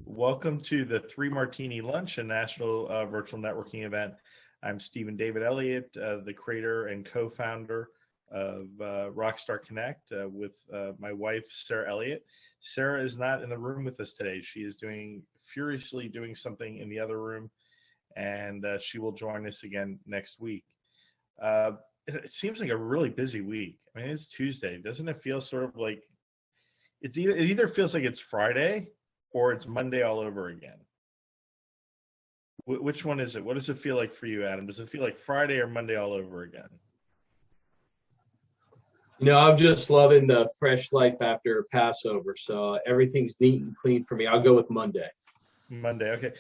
Welcome to the Three Martini Lunch, a national virtual networking event. I'm Stephen David Elliot, the creator and co-founder of Rockstar Connect with my wife, Sarah Elliot. Sarah is not in the room with us today. She is furiously doing something in the other room, and she will join us again next week. It seems like a really busy week. I mean, it's Tuesday. Doesn't it feel sort of like it either feels like it's Friday or it's Monday all over again? Which one is it? What does it feel like for you, Adam? Does it feel like Friday or Monday all over again? You know, I'm just loving the fresh life after Passover, so everything's neat and clean for me. I'll go with Monday. Monday, okay.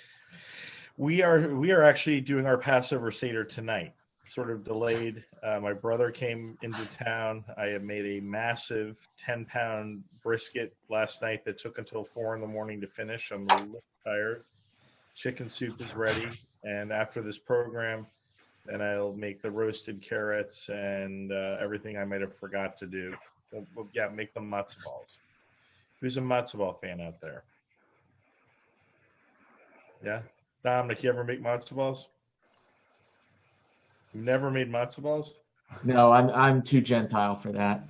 We are actually doing our Passover Seder tonight, sort of delayed. My brother came into town. I have made a massive 10-pound brisket last night that took until 4 a.m. to finish. I'm a little tired. Chicken soup is ready, and after this program, then I'll make the roasted carrots and everything I might have forgot to do. We'll make the matzo balls. Who's a matzo ball fan out there? Yeah? Domenic, you ever make matzo balls? You never made matzo balls? No, I'm too Gentile for that.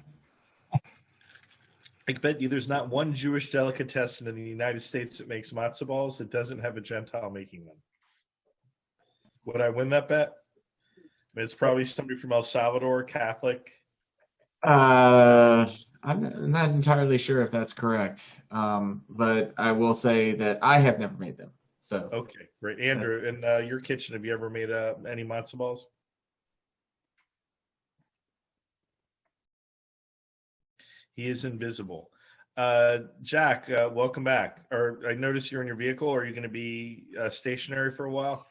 I bet you there's not one Jewish delicatessen in the United States that makes matzo balls that doesn't have a Gentile making them. Would I win that bet? I mean, it's probably somebody from El Salvador, Catholic. I'm not entirely sure if that's correct, but I will say that I have never made them. So okay, great. Andrew, in your kitchen, have you ever made any matzo balls? He is invisible. Jack, welcome back. I noticed you're in your vehicle. Are you going to be stationary for a while?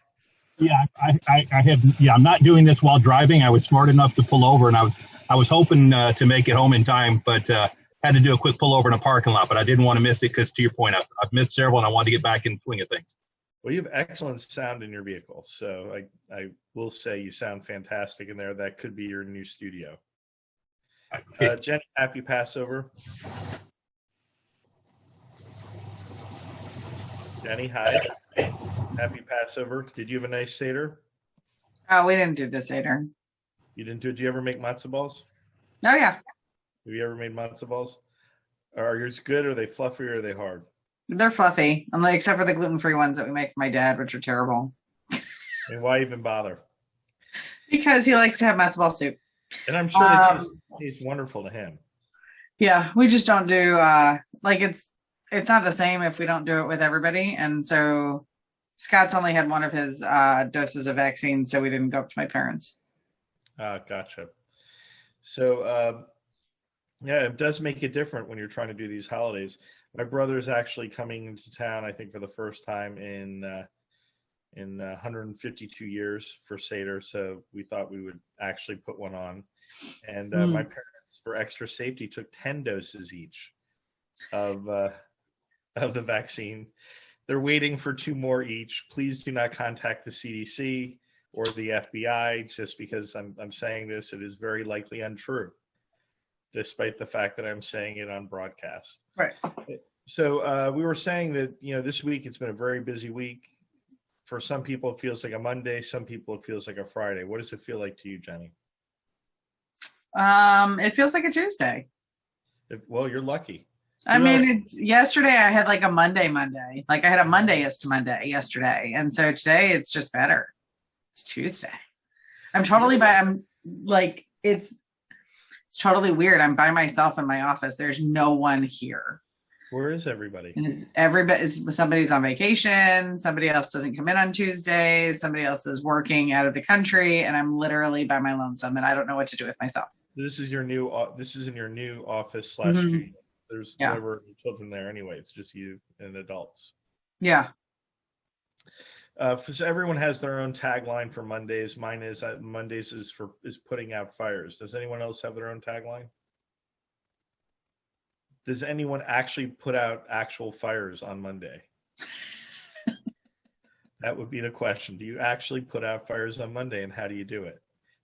Yeah, I have. Yeah, I'm not doing this while driving. I was smart enough to pull over, and I was hoping to make it home in time, but had to do a quick pullover in a parking lot. But I didn't want to miss it because, to your point, I've missed several, and I wanted to get back in the swing of things. Well, you have excellent sound in your vehicle, so I will say you sound fantastic in there. That could be your new studio. Jenny, happy Passover. Jenny, hi. Happy Passover. Did you have a nice Seder? Oh, we didn't do the Seder. You didn't do it? Do you ever make matzo balls? Oh, yeah. Have you ever made matzo balls? Are yours good? Or are they fluffy or are they hard? They're fluffy, except for the gluten-free ones that we make for my dad, which are terrible. I mean, why even bother? Because he likes to have matzo ball soup. And I'm sure that tastes wonderful to him. Yeah, we just don't do it's not the same if we don't do it with everybody. And so Scott's only had one of his doses of vaccine, so we didn't go up to my parents. Gotcha. So yeah, it does make it different when you're trying to do these holidays. My brother's actually coming into town, I think, for the first time in 152 years for Seder, so we thought we would actually put one on. And my parents, for extra safety, took 10 doses each of the vaccine. They're waiting for 2 more each. Please do not contact the CDC or the FBI just because I'm saying this. It is very likely untrue, despite the fact that I'm saying it on broadcast. Right. So we were saying that, this week it's been a very busy week. For some people, it feels like a Monday. Some people, it feels like a Friday. What does it feel like to you, Jenny? It feels like a Tuesday. Well, you're lucky. Yesterday I had like a Monday. Like I had a Mondayist Monday yesterday. And so today it's just better. It's Tuesday. It's totally weird. I'm by myself in my office. There's no one here. Where is everybody? Somebody's on vacation. Somebody else doesn't come in on Tuesdays. Somebody else is working out of the country, and I'm literally by my lonesome, and I don't know what to do with myself. This is your new. This is in your new office / studio. There's never children there anyway. It's just you and adults. Yeah. So everyone has their own tagline for Mondays. Mine is Mondays is putting out fires. Does anyone else have their own tagline? Does anyone actually put out actual fires on Monday? That would be the question. Do you actually put out fires on Monday, and how do you do it?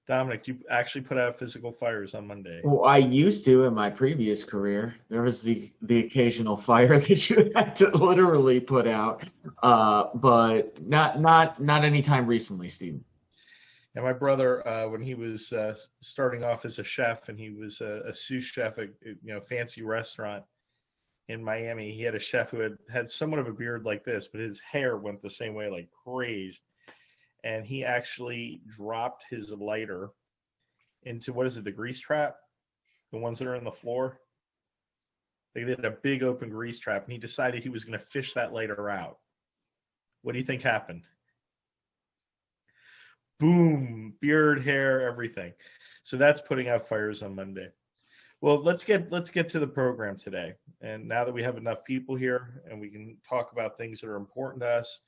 Dominic, you actually put out physical fires on Monday. Well, I used to in my previous career. There was the occasional fire that you had to literally put out, but not anytime recently, Stephen. And my brother, when he was starting off as a chef, and he was a sous chef at fancy restaurant in Miami, he had a chef who had somewhat of a beard like this, but his hair went the same way, like crazed. And he actually dropped his lighter into, what is it, the grease trap? The ones that are on the floor? They did a big open grease trap, and he decided he was going to fish that lighter out. What do you think happened? Boom, beard, hair, everything. So that's putting out fires on Monday. Well, let's get to the program today. And now that we have enough people here and we can talk about things that are important to us,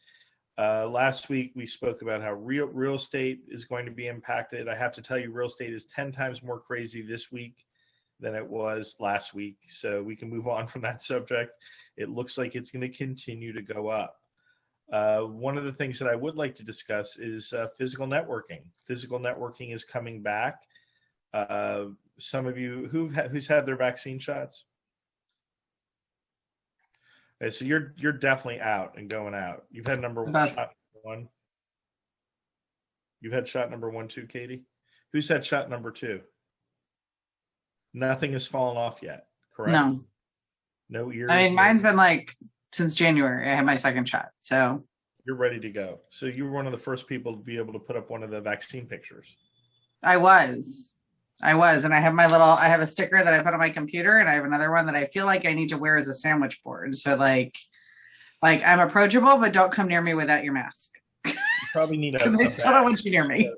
last week we spoke about how real estate is going to be impacted. I have to tell you, real estate is 10 times more crazy this week than it was last week. So we can move on from that subject. It looks like it's going to continue to go up. One of the things that I would like to discuss is physical networking. Physical networking is coming back. Some of you who's had their vaccine shots. Okay, so you're definitely out and going out. You've had shot number one. You've had shot number 1 too, Katie. Who's had shot number 2? Nothing has fallen off yet, correct? No. No ears. I mean, mine's been like since January. I had my second shot, so you're ready to go. So you were one of the first people to be able to put up one of the vaccine pictures. I was, and I have a sticker that I put on my computer, and I have another one that I feel like I need to wear as a sandwich board. So like I'm approachable, but don't come near me without your mask. You probably need because I still don't want you near me.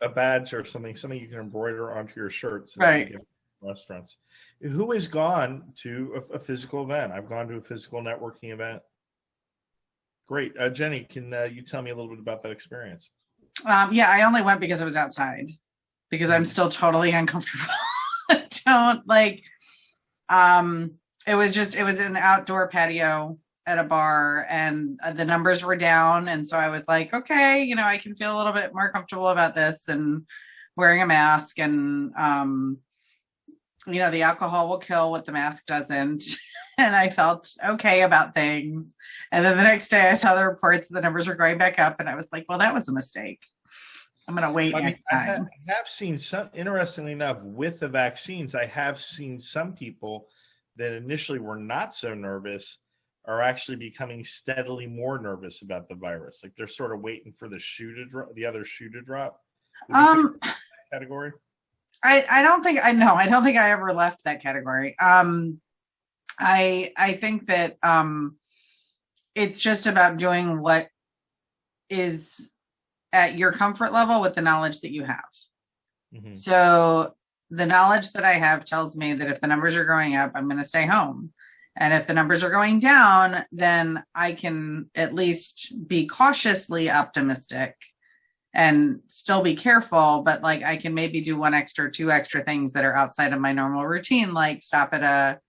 A badge or something you can embroider onto your shirt. So right. Restaurants. Who has gone to a physical event? I've gone to a physical networking event. Great. Jenny, can you tell me a little bit about that experience? Yeah, I only went because I was outside, because I'm still totally uncomfortable. I don't like, it was an outdoor patio at a bar, and the numbers were down. And so I was like, okay, I can feel a little bit more comfortable about this and wearing a mask, and, the alcohol will kill what the mask doesn't. And I felt okay about things. And then the next day I saw the reports, the numbers were going back up, and I was like, well, that was a mistake. I'm going to wait next time. I have seen some, interestingly enough, with the vaccines, I have seen some people that initially were not so nervous are actually becoming steadily more nervous about the virus. Like they're sort of waiting for the other shoe to drop. Category? I don't think I ever left that category. I think that it's just about doing what is at your comfort level with the knowledge that you have. Mm-hmm. So the knowledge that I have tells me that if the numbers are going up, I'm going to stay home. And if the numbers are going down, then I can at least be cautiously optimistic and still be careful, but like I can maybe do 2 extra things that are outside of my normal routine, like stop at a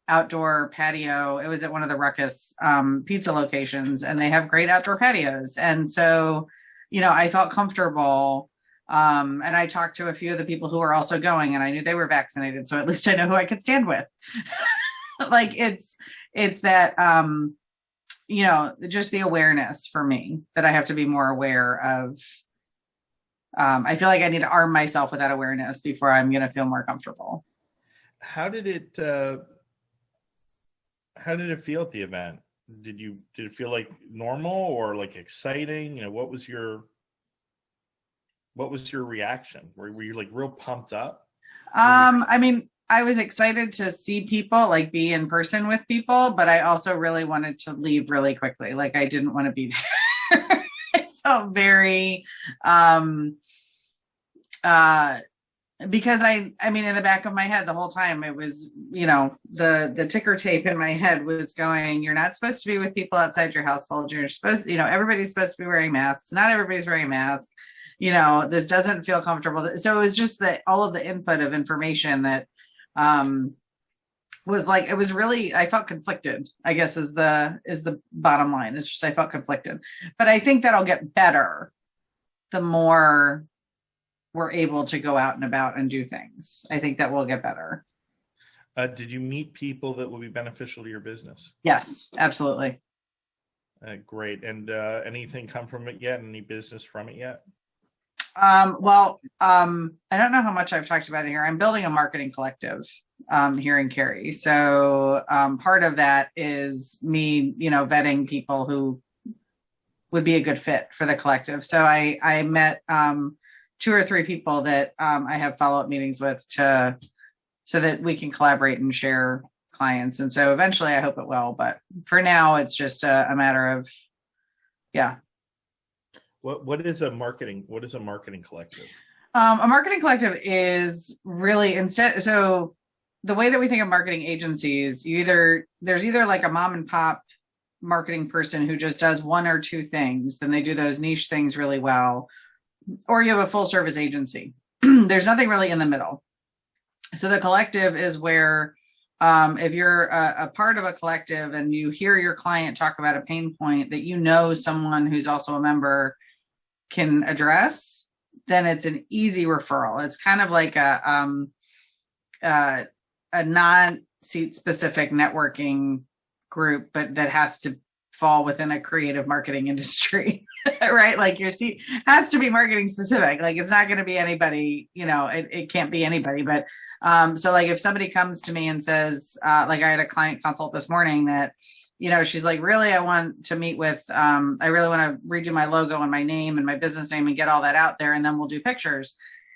outdoor patio. It was at one of the Ruckus pizza locations, and they have great outdoor patios. And so, I felt comfortable. And I talked to a few of the people who were also going, and I knew they were vaccinated. So at least I know who I could stand with. Like it's that, just the awareness for me that I have to be more aware of. I feel like I need to arm myself with that awareness before I'm going to feel more comfortable. How did it feel at the event? Did it feel like normal or like exciting? What was your reaction? Were you like real pumped up? I mean, I was excited to see people, like be in person with people, but I also really wanted to leave really quickly. Like I didn't want to be there. I felt very, because I mean, in the back of my head the whole time, it was, the ticker tape in my head was going, you're not supposed to be with people outside your household. You're supposed to, everybody's supposed to be wearing masks. Not everybody's wearing masks. This doesn't feel comfortable. So it was just all of the input of information that, was like, it was really, I felt conflicted, I guess is the bottom line. It's just, I felt conflicted, but I think that'll get better the more we're able to go out and about and do things. I think that will get better. Did you meet people that will be beneficial to your business? Yes, absolutely. Great. And anything come from it yet? Any business from it yet? I don't know how much I've talked about it here. I'm building a marketing collective here in Cary. So part of that is me, vetting people who would be a good fit for the collective. So I met 2 or 3 people that I have follow-up meetings with so that we can collaborate and share clients. And so eventually I hope it will, but for now it's just a matter of, yeah. What is a marketing collective? A marketing collective is really so the way that we think of marketing agencies, there's either like a mom and pop marketing person who just does 1 or 2 things, then they do those niche things really well, or you have a full service agency. There's nothing really in the middle. So the collective is where if you're a part of a collective and you hear your client talk about a pain point that someone who's also a member can address, then it's an easy referral. It's kind of like a non-seat specific networking group, but that has to fall within a creative marketing industry, right? Like your seat has to be marketing specific. Like it's not going to be anybody, it can't be anybody. But so like if somebody comes to me and says, like I had a client consult this morning that, she's like, really, I want to meet with, I really want to redo my logo and my name and my business name and get all that out there. And then we'll do pictures.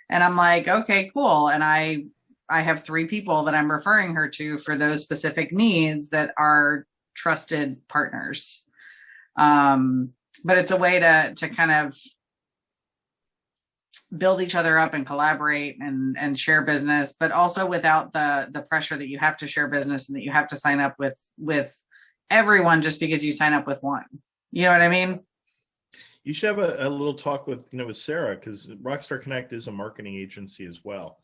And I'm like, okay, cool. And I have 3 people that I'm referring her to for those specific needs that are trusted partners. But it's a way to kind of build each other up and collaborate and share business, but also without the pressure that you have to share business and that you have to sign up with everyone just because you sign up with one. You know what I mean? You should have a little talk with Sarah, because Rockstar Connect is a marketing agency as well.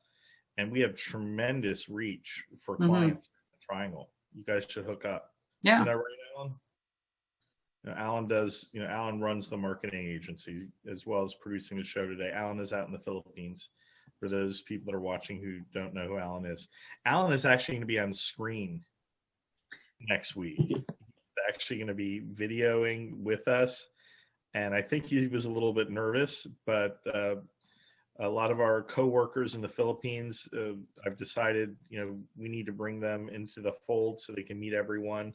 And we have tremendous reach for clients in the Triangle. You guys should hook up. Yeah. Isn't that right, Alan? Alan does, Alan runs the marketing agency as well as producing the show today. Alan is out in the Philippines. For those people that are watching who don't know who Alan is actually going to be on screen next week. He's actually going to be videoing with us. And I think he was a little bit nervous, but a lot of our coworkers in the Philippines, I've decided, we need to bring them into the fold so they can meet everyone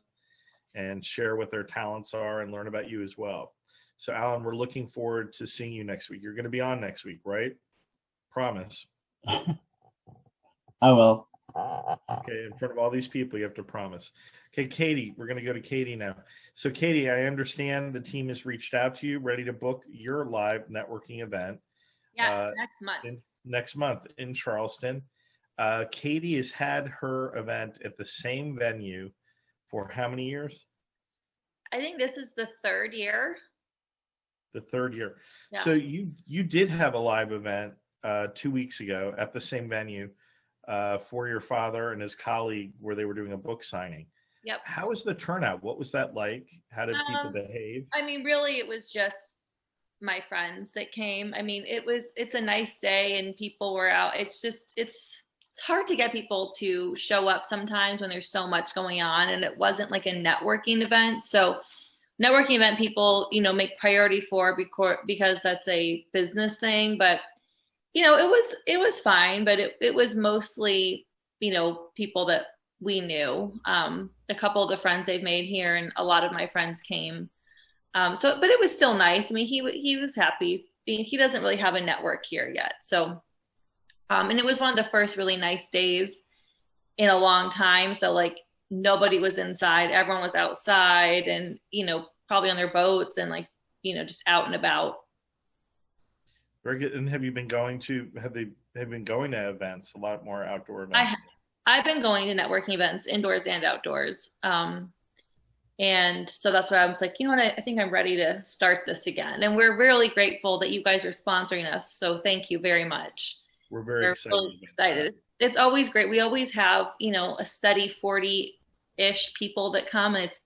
and share what their talents are and learn about you as well. So Alan, we're looking forward to seeing you next week. You're going to be on next week, right? Promise. I will. Okay, in front of all these people, you have to promise. Okay, Katie, we're going to go to Katie now. So Katie, I understand the team has reached out to you, ready to book your live networking event. Yes, next month. Next month in Charleston. Katie has had her event at the same venue for how many years? I think this is the 3rd year. The 3rd year. Yeah. So you did have a live event 2 weeks ago at the same venue for your father and his colleague where they were doing a book signing. Yep. How was the turnout? What was that like? How did people behave? I mean, really, it was just my friends that came. I mean, it's a nice day and people were out. It's hard to get people to show up sometimes when there's so much going on, and it wasn't like a networking event. So networking event people, make priority for because that's a business thing. But, it was fine, but it was mostly, people that we knew. A couple of the friends they've made here and a lot of my friends came. But it was still nice. I mean, he was happy. He doesn't really have a network here yet. So, and it was one of the first really nice days in a long time. So like nobody was inside, everyone was outside and, probably on their boats and like, just out and about. Very good. And have they been going to events, a lot more outdoor events? I've been going to networking events, indoors and outdoors. And so that's why I was like, you know what, I think I'm ready to start this again. And we're really grateful that you guys are sponsoring us. So thank you very much. We're very excited. Really excited. It's always great. We always have, a steady 40-ish people that come, and it's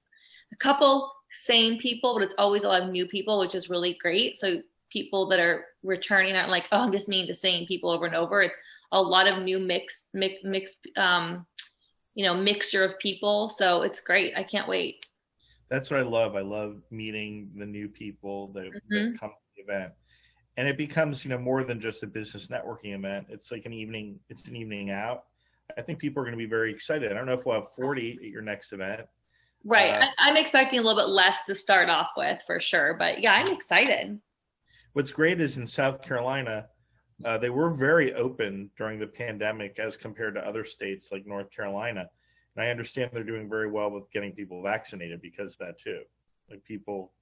a couple same people, but it's always a lot of new people, which is really great. So people that are returning aren't like, oh, I'm just meeting the same people over and over. It's a lot of new mixed mixture of people. So it's great. I can't wait. That's what I love. I love meeting the new people that come to the event. And it becomes, more than just a business networking event. It's like an evening out. I think people are going to be very excited. I don't know if we'll have 40 at your next event. Right. I'm expecting a little bit less to start off with for sure. But yeah, I'm excited. What's great is in South Carolina, they were very open during the pandemic as compared to other states like North Carolina. And I understand they're doing very well with getting people vaccinated because of that too. Like people.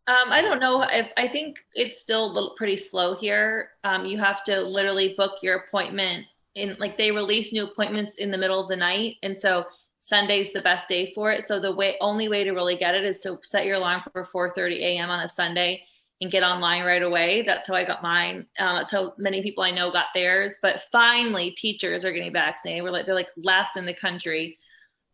I don't know I think it's still pretty slow here. You have to literally book your appointment they release new appointments in the middle of the night. And so Sunday's the best day for it. So the only way to really get it is to set your alarm for 4:30 a.m. on a Sunday and get online right away. That's how I got mine. That's how many people I know got theirs. But finally, teachers are getting vaccinated. They're like last in the country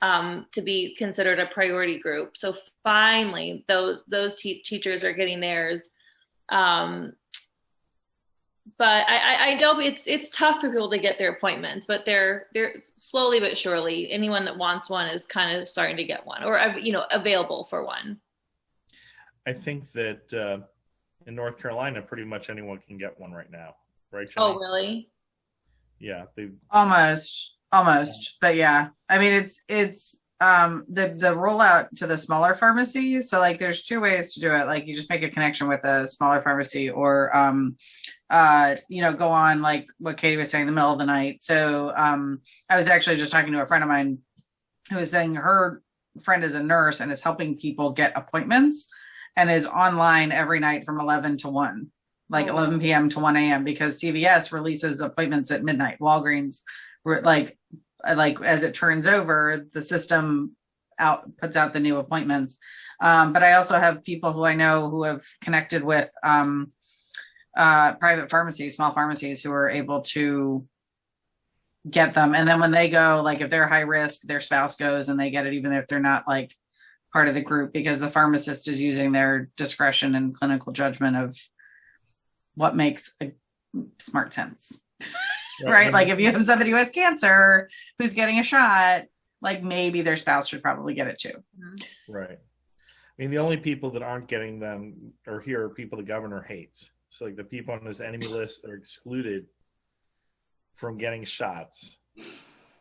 to be considered a priority group. So finally, those teachers are getting theirs. But I know it's tough for people to get their appointments, but they're slowly but surely. Anyone that wants one is kind of starting to get one, or available for one. I think that in North Carolina, pretty much anyone can get one right now, right, Jenny? Oh, really? Yeah, almost, but yeah. I mean, it's the rollout to the smaller pharmacies. So like, there's two ways to do it. Like, you just make a connection with a smaller pharmacy, or go on like what Katie was saying, in the middle of the night. So I was actually just talking to a friend of mine who was saying her friend is a nurse and is helping people get appointments and is online every night from 11 to 1, like 11 p.m. to 1 a.m. because CVS releases appointments at midnight. Walgreens, like as it turns over, the system puts out the new appointments. But I also have people who I know who have connected with private pharmacies, small pharmacies, who are able to get them. And then when they go, like if they're high risk, their spouse goes and they get it, even if they're not like part of the group, because the pharmacist is using their discretion and clinical judgment of what makes a smart sense. Right? Like if you have somebody who has cancer who's getting a shot, like maybe their spouse should probably get it too. Right. I mean, the only people that aren't getting them are here are people the governor hates. So like the people on his enemy list are excluded from getting shots.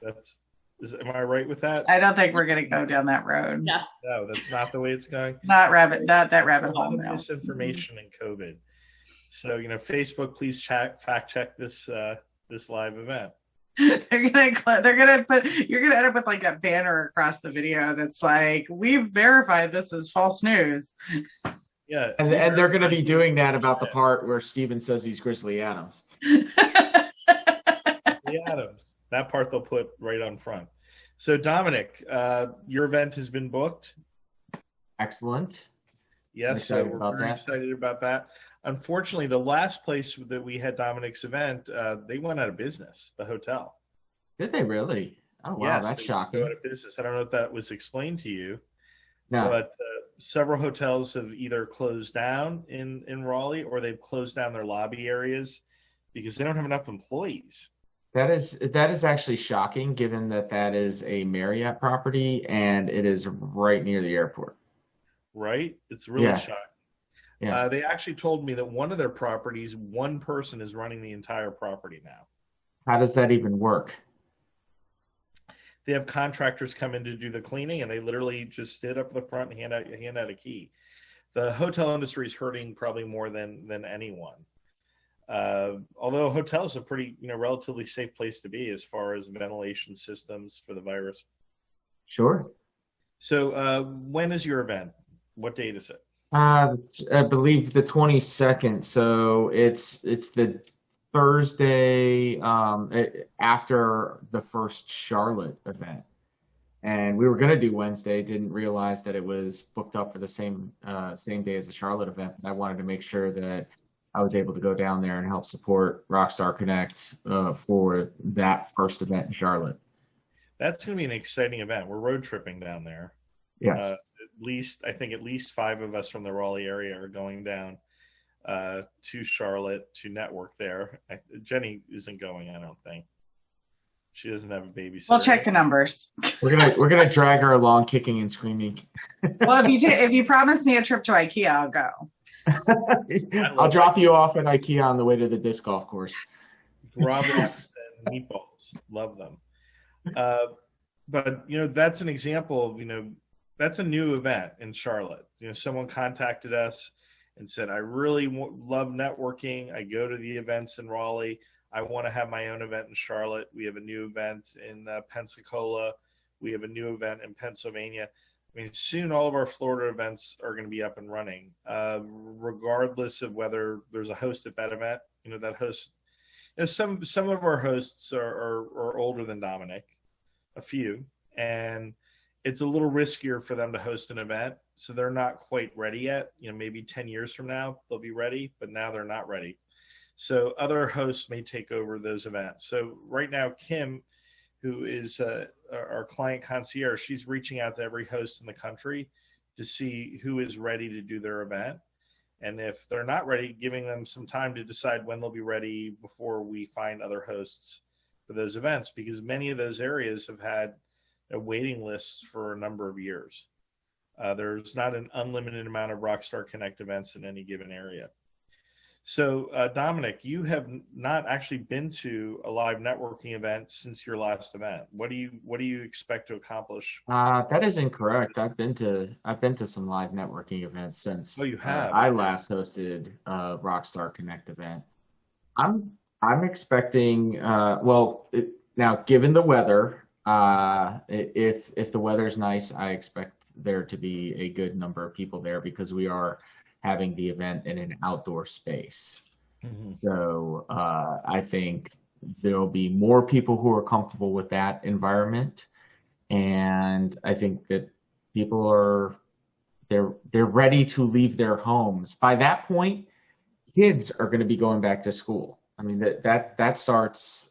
Am I right with that? I don't think we're going to go down that road. Yeah. No, that's not the way it's going. Not that rabbit hole. No. Misinformation in COVID. So, Facebook, please fact check this live event. You're gonna end up with like a banner across the video that's like, we've verified this is false news. Yeah. And they're going to be doing that about the part where Steven says he's Grizzly Adams. Grizzly Adams. That part they'll put right on front. So Domenic, your event has been booked. Excellent. Yes, so we're very excited about that. Unfortunately, the last place that we had Dominic's event, they went out of business, the hotel. Did they really? Oh, wow, yes, that's shocking. Out of business. I don't know if that was explained to you. No. But several hotels have either closed down in Raleigh, or they've closed down their lobby areas because they don't have enough employees. That is actually shocking, given that is a Marriott property and it is right near the airport. Right? It's really shocking. Yeah. They actually told me that one of their properties, one person is running the entire property now. How does that even work? They have contractors come in to do the cleaning, and they literally just stood up the front and hand out a key. The hotel industry is hurting probably more than anyone. Although hotels are a pretty, relatively safe place to be as far as ventilation systems for the virus. Sure. So when is your event? What date is it? I believe the 22nd. So it's the Thursday after the first Charlotte event. And we were going to do Wednesday, didn't realize that it was booked up for the same day as the Charlotte event. I wanted to make sure that I was able to go down there and help support Rockstar Connect for that first event in Charlotte. That's going to be an exciting event. We're road tripping down there. Yes. I think at least 5 of us from the Raleigh area are going down. to Charlotte to network there. Jenny isn't going, I don't think. She doesn't have a babysitter. We'll check the numbers. We're gonna drag her along, kicking and screaming. Well, if you promise me a trip to IKEA, I'll go. I'll drop you off at IKEA on the way to the disc golf course. Gravlax and meatballs, love them. But that's an example of that's a new event in Charlotte. Someone contacted us and said, I really love networking. I go to the events in Raleigh. I want to have my own event in Charlotte. We have a new event in Pensacola. We have a new event in Pennsylvania. I mean, soon all of our Florida events are going to be up and running, regardless of whether there's a host at that event. That host, some of our hosts are older than Domenic, a few, and it's a little riskier for them to host an event. So they're not quite ready yet. Maybe 10 years from now, they'll be ready, but now they're not ready. So other hosts may take over those events. So right now, Kim, who is our client concierge, she's reaching out to every host in the country to see who is ready to do their event. And if they're not ready, giving them some time to decide when they'll be ready before we find other hosts for those events, because many of those areas have had a waiting list for a number of years. There's not an unlimited amount of Rockstar Connect events in any given area. So, Domenic, you have not actually been to a live networking event since your last event. What do you expect to accomplish? That is incorrect. I've been to some live networking events since. Oh, you have? I last hosted a Rockstar Connect event. I'm expecting. Now, given the weather, if the weather's nice, I expect there to be a good number of people there because we are having the event in an outdoor space. Mm-hmm. So I think there'll be more people who are comfortable with that environment. And I think that people they're ready to leave their homes. By that point, kids are going to be going back to school. I mean, that starts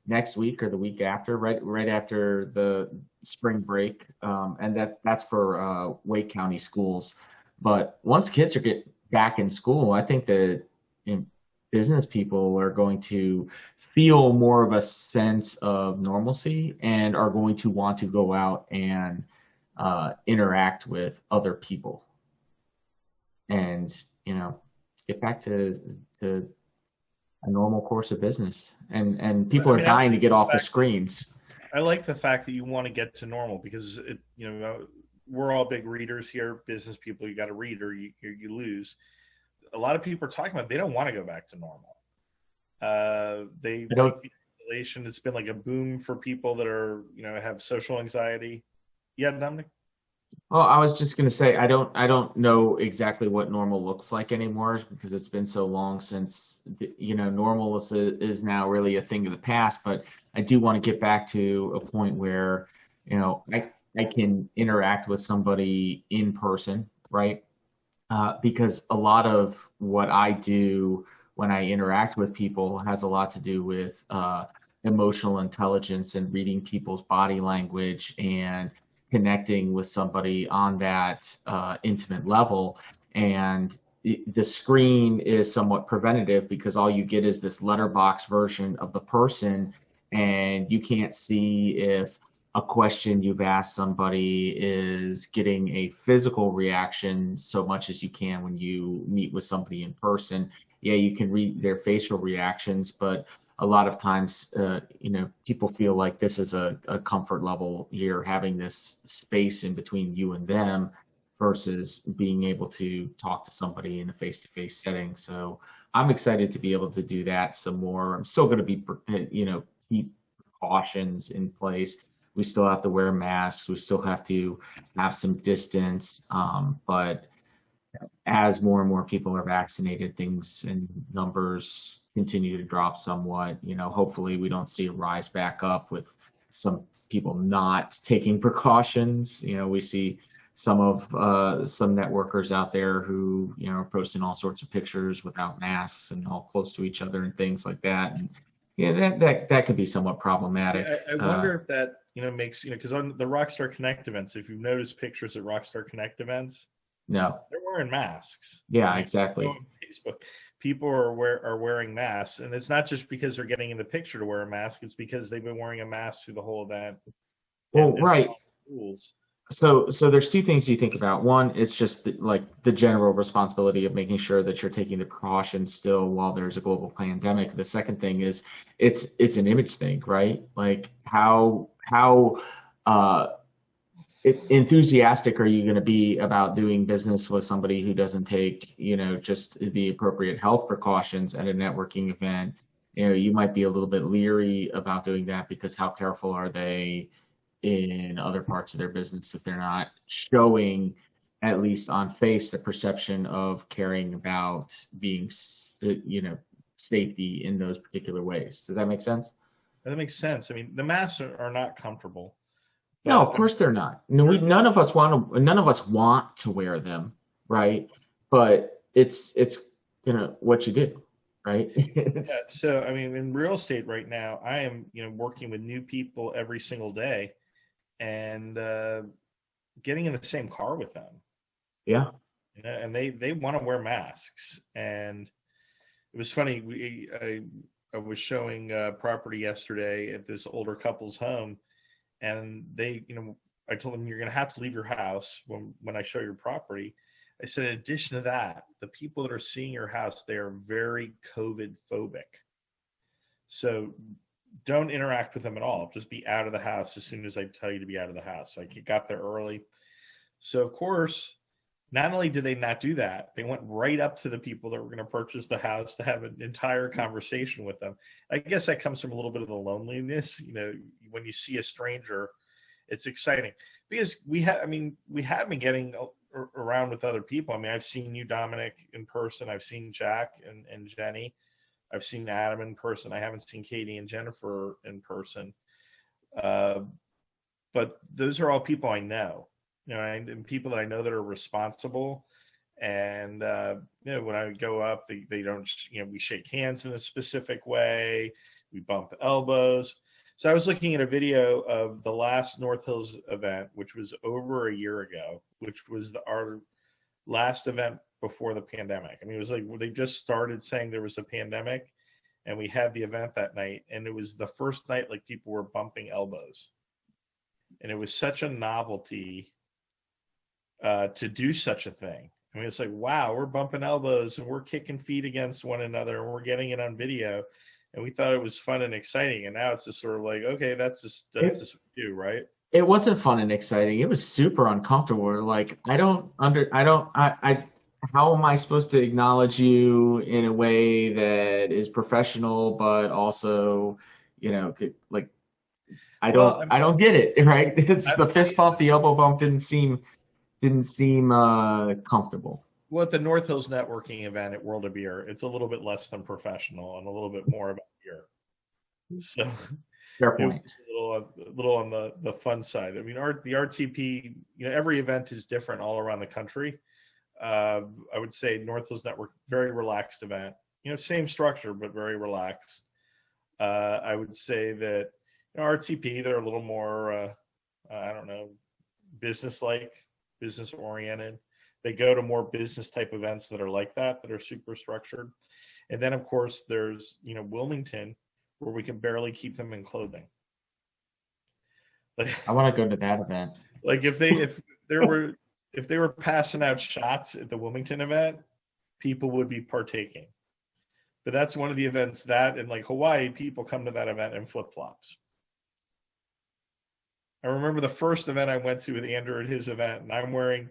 next week or the week after, right after the spring break. And that's for Wake County schools. But once kids are get back in school, I think that business people are going to feel more of a sense of normalcy and are going to want to go out and interact with other people and, get back to a normal course of business. And people are dying to get off the screens. I like the fact that you want to get to normal because we're all big readers here, business people. You got to read or you lose. A lot of people are talking about they don't want to go back to normal. They like the isolation. It's been like a boom for people that are have social anxiety. Yeah, Domenic? Well, I was just going to say I don't know exactly what normal looks like anymore because it's been so long since normal is now really a thing of the past. But I do want to get back to a point where I can interact with somebody in person, right? Because a lot of what I do when I interact with people has a lot to do with emotional intelligence and reading people's body language and connecting with somebody on that intimate level. And the screen is somewhat preventative because all you get is this letterbox version of the person, and you can't see if a question you've asked somebody is getting a physical reaction so much as you can when you meet with somebody in person. Yeah, you can read their facial reactions, but a lot of times, people feel like this is a comfort level. You're having this space in between you and them versus being able to talk to somebody in a face-to-face setting. So I'm excited to be able to do that some more. I'm still going to be, keep precautions in place. We still have to wear masks. We still have to have some distance. But as more and more people are vaccinated, things and numbers continue to drop somewhat. Hopefully we don't see a rise back up with some people not taking precautions. We see some networkers out there who, are posting all sorts of pictures without masks and all close to each other and things like that. And that could be somewhat problematic. I wonder if that, makes, because on the Rockstar Connect events, if you've noticed pictures at Rockstar Connect events, no, they're wearing masks. Yeah, exactly. Facebook, people are wearing masks, and it's not just because they're getting in the picture to wear a mask. It's because they've been wearing a mask through the whole event. Well, right. Rules. So there's two things you think about. One, it's just the general responsibility of making sure that you're taking the precautions still while there's a global pandemic. The second thing is it's an image thing, right? Like how enthusiastic are you going to be about doing business with somebody who doesn't take, just the appropriate health precautions at a networking event? You might be a little bit leery about doing that because how careful are they in other parts of their business if they're not showing, at least on face, the perception of caring about being, safety in those particular ways. Does that make sense? That makes sense. I mean, the masks are not comfortable. No, of course they're not. No, none of us want to wear them, right? But it's what you do, right? Yeah, so I mean, in real estate right now, I am working with new people every single day, and getting in the same car with them. Yeah. And they want to wear masks. And it was funny. I was showing property yesterday at this older couple's home, and they, I told them, you're going to have to leave your house when I show your property. I said, in addition to that, the people that are seeing your house, they are very COVID phobic. So don't interact with them at all. Just be out of the house as soon as I tell you to be out of the house. So I got there early. So of course, not only did they not do that, they went right up to the people that were going to purchase the house to have an entire conversation with them. I guess that comes from a little bit of the loneliness. When you see a stranger, it's exciting because we have been getting around with other people. I mean, I've seen you, Domenic, in person. I've seen Jack and Jenny. I've seen Adam in person. I haven't seen Katie and Jennifer in person. But those are all people I know, and people that I know that are responsible. And, when I go up, they don't, we shake hands in a specific way. We bump elbows. So I was looking at a video of the last North Hills event, which was over a year ago, which was our last event before the pandemic. I mean, it was like they just started saying there was a pandemic, and we had the event that night, and it was the first night like people were bumping elbows, and it was such a novelty to do such a thing. I mean, it's like, wow, we're bumping elbows and we're kicking feet against one another and we're getting it on video, and we thought it was fun and exciting. And now it's just sort of like, okay, that's just what we do, right? It wasn't fun and exciting. It was super uncomfortable. Like, how am I supposed to acknowledge you in a way that is professional, but also, I don't get it, right? It's the fist bump, the elbow bump didn't seem comfortable. Well, at the North Hills networking event at World of Beer, it's a little bit less than professional and a little bit more about beer. So fair point. A little on the fun side. I mean, the RTP, every event is different all around the country. I would say North Hills Network, very relaxed event. Same structure, but very relaxed. I would say that RTP, they're a little more, business-like, business-oriented. They go to more business-type events that are like that are super structured. And then, of course, there's, Wilmington, where we can barely keep them in clothing. Like, I want to go to that event. Like if they were passing out shots at the Wilmington event, people would be partaking. But that's one of the events that in like Hawaii, people come to that event in flip-flops. I remember the first event I went to with Andrew at his event, and I'm wearing,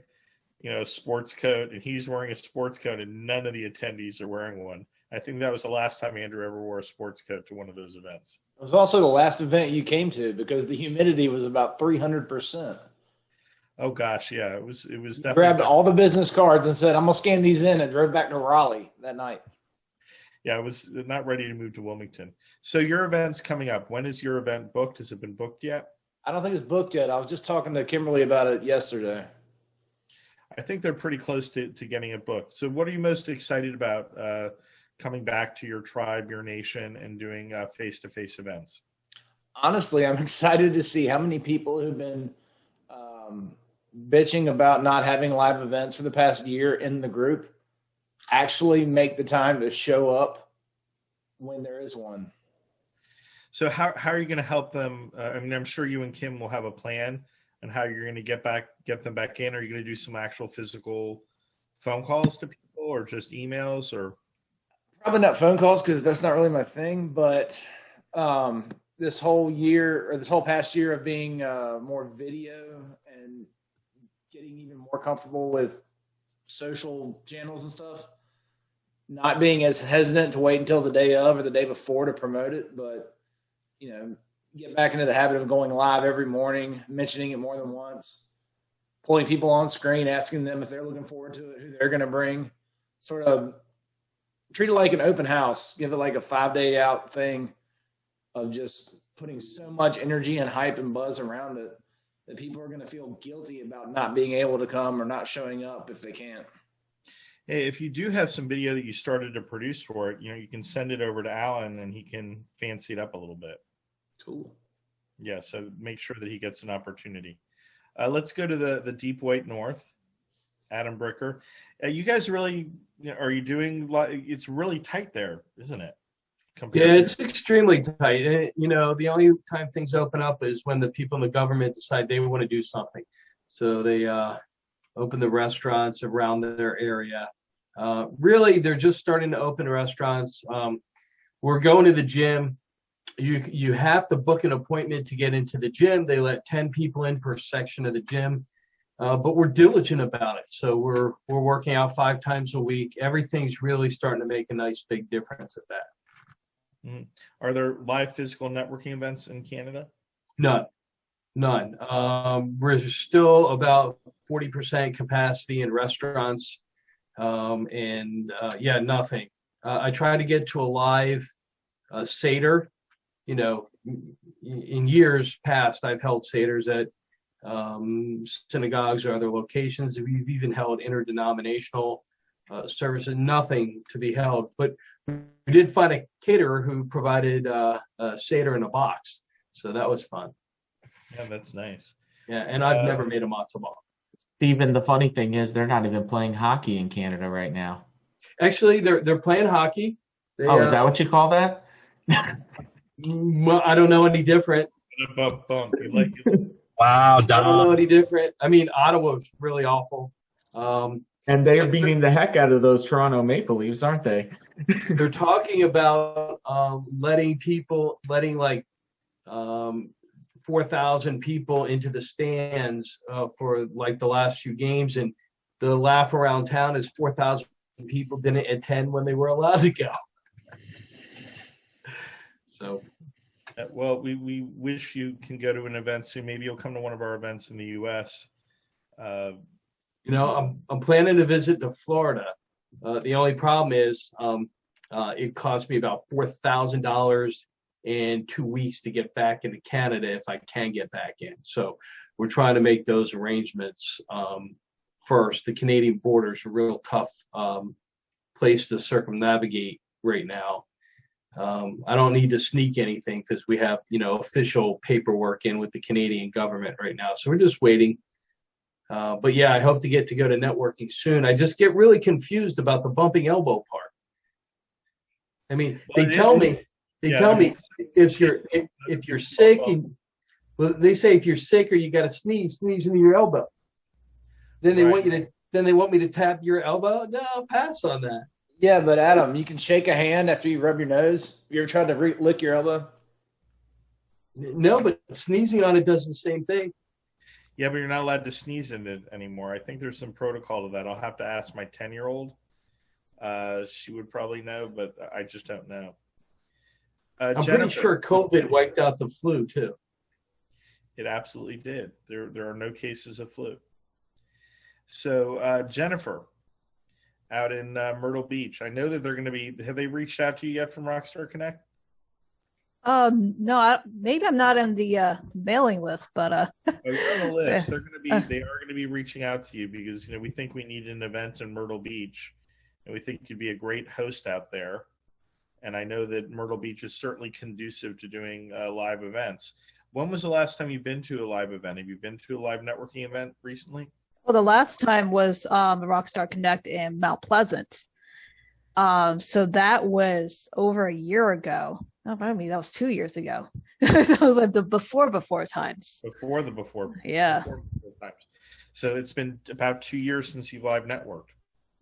a sports coat, and he's wearing a sports coat, and none of the attendees are wearing one. I think that was the last time Andrew ever wore a sports coat to one of those events. It was also the last event you came to because the humidity was about 300%. Oh gosh, yeah, it was definitely. Grabbed all the business cards and said, "I'm gonna scan these in," and drove back to Raleigh that night. Yeah, I was not ready to move to Wilmington. So your event's coming up. When is your event booked? Has it been booked yet? I don't think it's booked yet. I was just talking to Kimberly about it yesterday. I think they're pretty close to getting it booked. So what are you most excited about coming back to your tribe, your nation, and doing face-to-face events? Honestly, I'm excited to see how many people who've been bitching about not having live events for the past year in the group actually make the time to show up when there is one. So how are you going to help them? I mean, I'm sure you and Kim will have a plan on how you're going to get them back in. Are you going to do some actual physical phone calls to people, or just emails, or? Probably not phone calls, because that's not really my thing. But this whole past year of being more video and getting even more comfortable with social channels and stuff, not being as hesitant to wait until the day of or the day before to promote it, but get back into the habit of going live every morning, mentioning it more than once, pulling people on screen, asking them if they're looking forward to it, who they're going to bring, sort of treat it like an open house, give it like a 5-day out thing of just putting so much energy and hype and buzz around it that people are going to feel guilty about not being able to come or not showing up if they can't. Hey, if you do have some video that you started to produce for it, you can send it over to Alan and he can fancy it up a little bit. Cool. Yeah, so make sure that he gets an opportunity. Let's go to the deep white north. Adam Bricker. You guys really, are you doing, it's really tight there, isn't it? Yeah, it's extremely tight. The only time things open up is when the people in the government decide they want to do something. So they open the restaurants around their area. Really, they're just starting to open restaurants. We're going to the gym. You have to book an appointment to get into the gym. They let 10 people in per section of the gym. But we're diligent about it. So we're working out 5 times a week. Everything's really starting to make a nice big difference at that. Mm-hmm. Are there live physical networking events in Canada? None. We're still about 40% capacity in restaurants. Nothing. I try to get to a live Seder. In years past, I've held Seders at synagogues or other locations. We've even held interdenominational services. Nothing to be held, but we did find a caterer who provided a Seder in a box, so that was fun. Yeah, that's nice. Yeah, and I've never made a matzo ball. Stephen, the funny thing is they're not even playing hockey in Canada right now. Actually, they're playing hockey. Is that what you call that? Well, I don't know any different. Wow, I don't know any different. I mean, Ottawa's really awful. And they are beating the heck out of those Toronto Maple Leafs, aren't they? They're talking about letting 4,000 people into the stands for like the last few games, and the laugh around town is 4,000 people didn't attend when they were allowed to go. So, well, we wish you can go to an event soon. Maybe you'll come to one of our events in the U.S. I'm planning to visit to Florida. The only problem is it cost me about $4,000 in 2 weeks to get back into Canada if I can get back in. So we're trying to make those arrangements first. The Canadian border is a real tough place to circumnavigate right now. I don't need to sneak anything because we have, official paperwork in with the Canadian government right now. So we're just waiting. But yeah, I hope to go to networking soon. I just get really confused about the bumping elbow part. I mean, they tell me if you're sick, they say if you're sick or you got to sneeze into your elbow. Then they want me to tap your elbow. No, pass on that. Yeah, but Adam, you can shake a hand after you rub your nose. You ever tried to lick your elbow? No, but sneezing on it does the same thing. Yeah, but you're not allowed to sneeze in it anymore. I think there's some protocol to that. I'll have to ask my 10-year-old. She would probably know, but I just don't know. I'm pretty sure COVID wiped out the flu too. It absolutely did. There are no cases of flu. So Jennifer, out in Myrtle Beach, I know that they're going to be. Have they reached out to you yet from Rockstar Connect? No, maybe I'm not on the mailing list, but oh, you're on the list. They are going to be reaching out to you because we think we need an event in Myrtle Beach, and we think you'd be a great host out there. And I know that Myrtle Beach is certainly conducive to doing live events. When was the last time you've been to a live event? Have you been to a live networking event recently? Well, the last time was the Rockstar Connect in Mount Pleasant, So that was over a year ago. No, I mean, that was 2 years ago. That was like the before times. Before Yeah. times. So it's been about 2 years since you've live networked.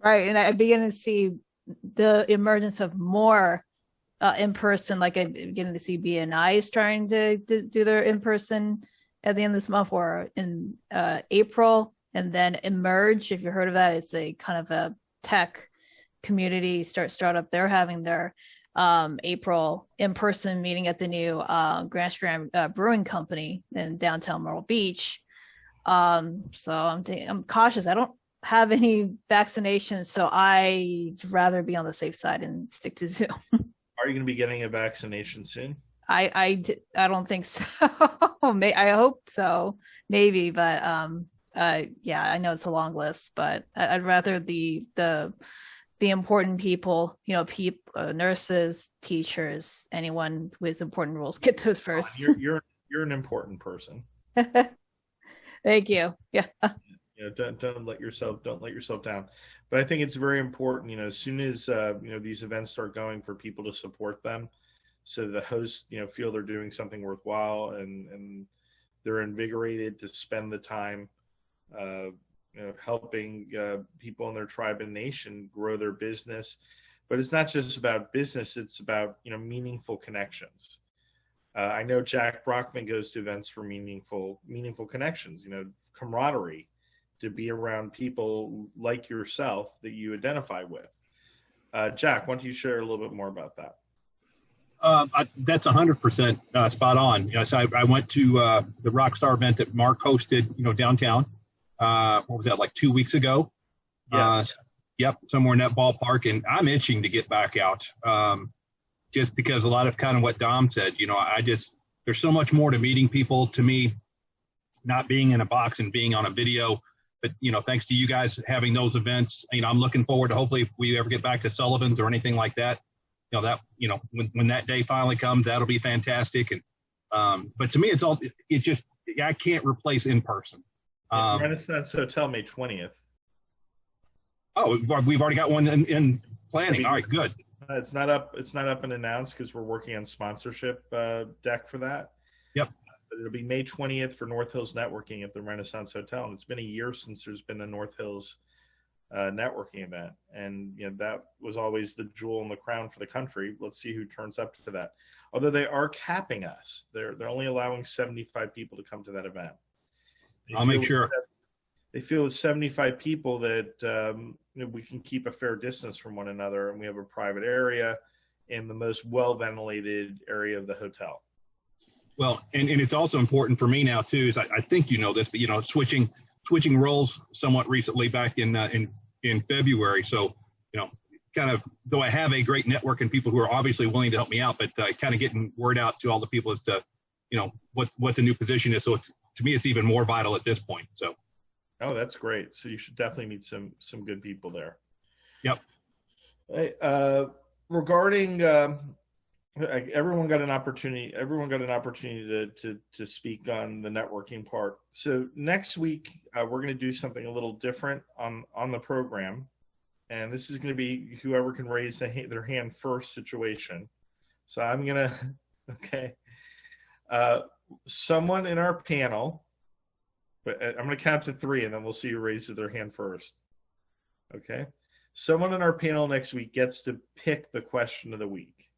Right. And I began to see the emergence of more in person, like I'm beginning to see BNIs trying to do their in person at the end of this month or in April. And then Emerge, if you heard of that, it's a kind of a tech community startup. They're having their April in-person meeting at the new Grand Strand Brewing Company in downtown Myrtle Beach. So I'm cautious. I don't have any vaccinations, so I'd rather be on the safe side and stick to Zoom. Are you going to be getting a vaccination soon? I don't think so. I hope so, maybe, but yeah, I know it's a long list, but I'd rather the important people, nurses, teachers, anyone with important roles get those first. You're an important person. Thank you. Yeah. Don't let yourself down. But I think it's very important, as soon as these events start going, for people to support them, so the hosts feel they're doing something worthwhile and they're invigorated to spend the time helping people in their tribe and nation grow their business. But it's not just about business, it's about meaningful connections. I know Jack Brockman goes to events for meaningful connections, camaraderie, to be around people like yourself that you identify with. Jack, why don't you share a little bit more about that? That's 100% spot on. So I went to the Rockstar event that Mark hosted, downtown. What was that, like 2 weeks ago? Yes. Yep, somewhere in that ballpark. And I'm itching to get back out, just because a lot of kind of what Dom said. There's so much more to meeting people. To me, not being in a box and being on a video. But, thanks to you guys having those events, I'm looking forward to, hopefully, if we ever get back to Sullivan's or anything like that, when that day finally comes, that'll be fantastic. And but to me, I can't replace in person. Renaissance Hotel, May 20th. Oh, we've already got one in planning. All right, good. It's not up and announced because we're working on sponsorship deck for that. Yep. But it'll be May 20th for North Hills Networking at the Renaissance Hotel. And it's been a year since there's been a North Hills networking event. And that was always the jewel in the crown for the country. Let's see who turns up to that. Although they are capping us. They're only allowing 75 people to come to that event. I'll make sure. They feel with 75 people that we can keep a fair distance from one another, and we have a private area in the most well-ventilated area of the hotel. Well, and it's also important for me now too, is I think you know this, but switching roles somewhat recently back in February. So kind of, though I have a great network and people who are obviously willing to help me out, but kind of getting word out to all the people as to what the new position is. So to me, it's even more vital at this point. So. Oh, that's great. So you should definitely meet some good people there. Yep. Hey, regarding everyone got an opportunity to speak on the networking part. So next week we're going to do something a little different on the program, and this is going to be whoever can raise their hand first situation. So I'm gonna someone in our panel. But I'm going to count to 3, and then we'll see who raises their hand first. Okay? Someone in our panel next week gets to pick the question of the week.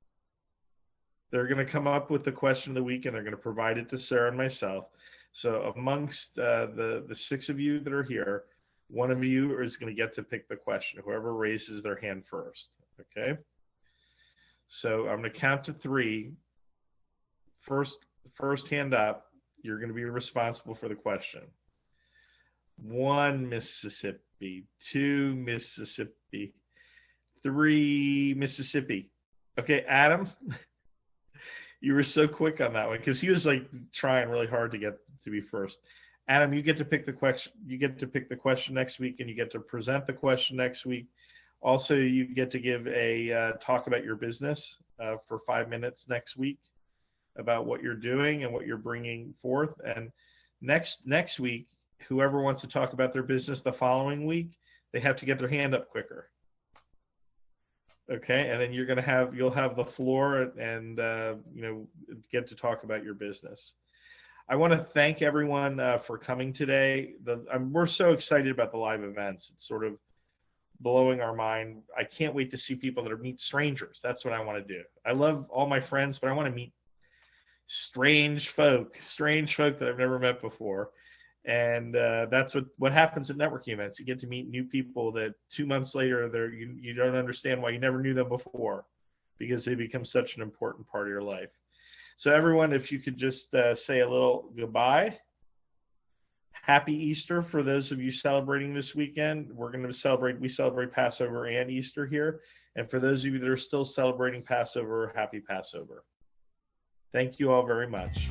They're going to come up with the question of the week, and they're going to provide it to Sarah and myself. So amongst the 6 of you that are here, one of you is going to get to pick the question, whoever raises their hand first. Okay? So I'm going to count to 3. First hand up. You're going to be responsible for the question. 1, Mississippi. 2, Mississippi. 3, Mississippi. Okay, Adam, you were so quick on that one because he was like trying really hard to get to be first. Adam, you get to pick the question. You get to pick the question next week, and you get to present the question next week. Also, you get to give a talk about your business for 5 minutes next week, about what you're doing and what you're bringing forth. And next week, whoever wants to talk about their business the following week, they have to get their hand up quicker. Okay, and then you'll have the floor and get to talk about your business. I want to thank everyone for coming today. We're so excited about the live events. It's sort of blowing our mind. I can't wait to see people that meet strangers. That's what I want to do. I love all my friends, but I want to meet strange folk that I've never met before. And that's what happens at networking events. You get to meet new people that 2 months later you don't understand why you never knew them before, because they become such an important part of your life. So everyone, if you could just say a little goodbye. Happy Easter for those of you celebrating this weekend. We celebrate Passover and Easter here. And for those of you that are still celebrating Passover, happy Passover. Thank you all very much.